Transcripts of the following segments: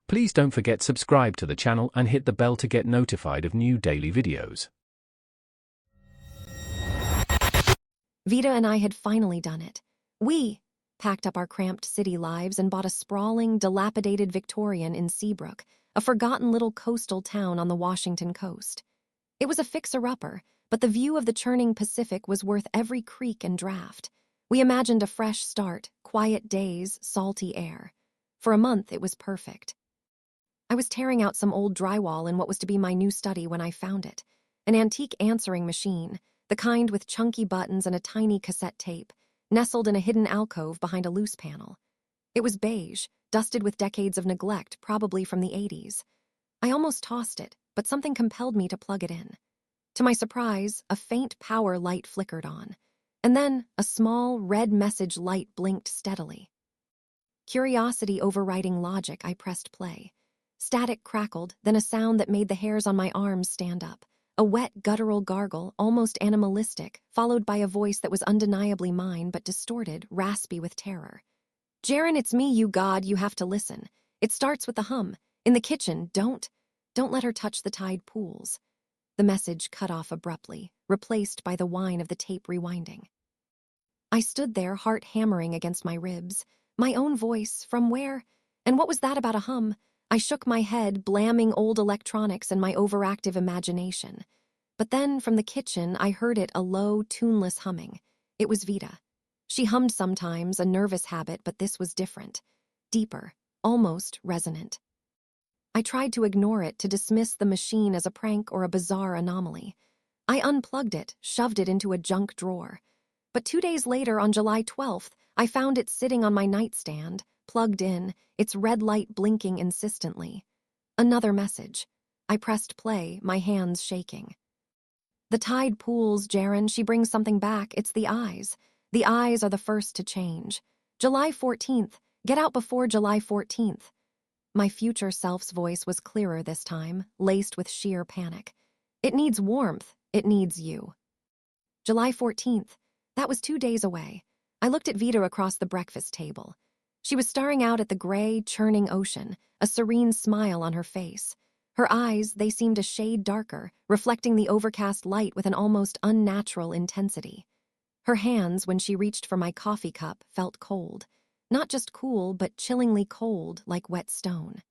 Please don't forget subscribe to the channel and hit the bell to get notified of new daily videos. Vida and I had finally done it. We packed up our cramped city lives and bought a sprawling, dilapidated Victorian in Seabrook, a forgotten little coastal town on the Washington coast. It was a fixer-upper, but the view of the churning Pacific was worth every creek and draft. We imagined a fresh start, quiet days, salty air. For a month, it was perfect. I was tearing out some old drywall in what was to be my new study when I found it. An antique answering machine, the kind with chunky buttons and a tiny cassette tape, nestled in a hidden alcove behind a loose panel. It was beige, dusted with decades of neglect, probably from the 80s. I almost tossed it, but something compelled me to plug it in. To my surprise, a faint power light flickered on, and then a small red message light blinked steadily. Curiosity overriding logic, I pressed play. Static crackled, then a sound that made the hairs on my arms stand up. A wet, guttural gargle, almost animalistic, followed by a voice that was undeniably mine but distorted, raspy with terror. "Jaron, it's me, you god, you have to listen. It starts with the hum. In the kitchen, don't let her touch the tide pools." The message cut off abruptly, replaced by the whine of the tape rewinding. I stood there, heart hammering against my ribs. My own voice, from where? And what was that about a hum? I shook my head, blamming old electronics and my overactive imagination. But then, from the kitchen, I heard it, a low, tuneless humming. It was Vida. She hummed sometimes, a nervous habit, but this was different. Deeper, almost resonant. I tried to ignore it, to dismiss the machine as a prank or a bizarre anomaly. I unplugged it, shoved it into a junk drawer. But 2 days later, on July 12th, I found it sitting on my nightstand, plugged in, its red light blinking insistently. Another message. I pressed play, my hands shaking. "The tide pools, Jaron, she brings something back. It's the eyes. The eyes are the first to change. July 14th. Get out before July 14th. My future self's voice was clearer this time, laced with sheer panic. "It needs warmth. It needs you." July 14th. That was 2 days away. I looked at Vida across the breakfast table. She was staring out at the gray, churning ocean, a serene smile on her face. Her eyes, they seemed a shade darker, reflecting the overcast light with an almost unnatural intensity. Her hands, when she reached for my coffee cup, felt cold. Not just cool, but chillingly cold, like wet stone.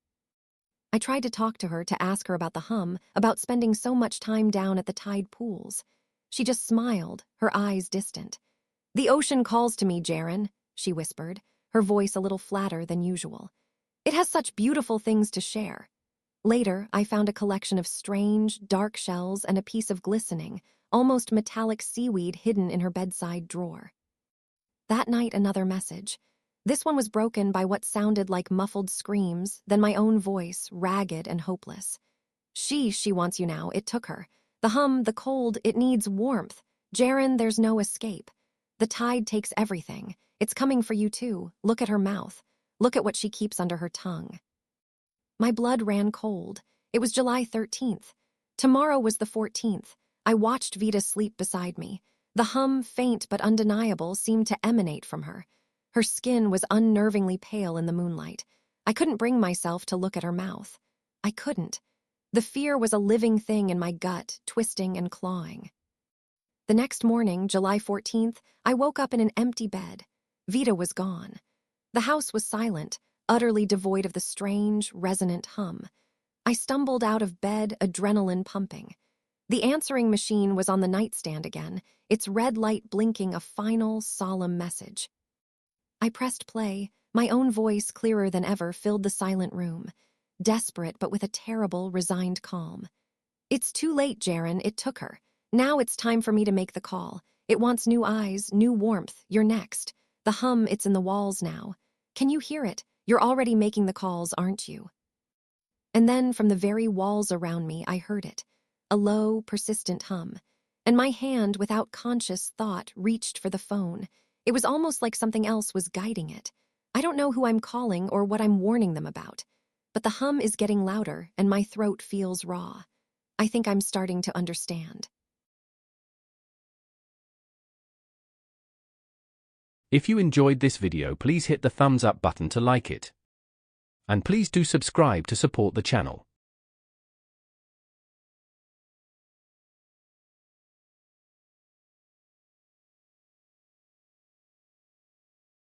I tried to talk to her, to ask her about the hum, about spending so much time down at the tide pools. She just smiled, her eyes distant. "The ocean calls to me, Jaron," she whispered, her voice a little flatter than usual. "It has such beautiful things to share." Later, I found a collection of strange, dark shells and a piece of glistening, almost metallic seaweed hidden in her bedside drawer. That night, another message. This one was broken by what sounded like muffled screams, then my own voice, ragged and hopeless. She wants you now, it took her. The hum, the cold, it needs warmth. Jaron, there's no escape. The tide takes everything. It's coming for you too. Look at her mouth. Look at what she keeps under her tongue." My blood ran cold. It was July 13th. Tomorrow was the 14th. I watched Vida sleep beside me. The hum, faint but undeniable, seemed to emanate from her. Her skin was unnervingly pale in the moonlight. I couldn't bring myself to look at her mouth. I couldn't. The fear was a living thing in my gut, twisting and clawing. The next morning, July 14th, I woke up in an empty bed. Vida was gone. The house was silent, utterly devoid of the strange, resonant hum. I stumbled out of bed, adrenaline pumping. The answering machine was on the nightstand again, its red light blinking a final, solemn message. I pressed play. My own voice, clearer than ever, filled the silent room. Desperate, but with a terrible, resigned calm. "It's too late, Jaron. It took her. Now it's time for me to make the call. It wants new eyes, new warmth. You're next. The hum, it's in the walls now. Can you hear it? You're already making the calls, aren't you?" And then, from the very walls around me, I heard it. A low, persistent hum. And my hand, without conscious thought, reached for the phone. It was almost like something else was guiding it. I don't know who I'm calling or what I'm warning them about. But the hum is getting louder, and my throat feels raw. I think I'm starting to understand. If you enjoyed this video, please hit the thumbs up button to like it. And please do subscribe to support the channel.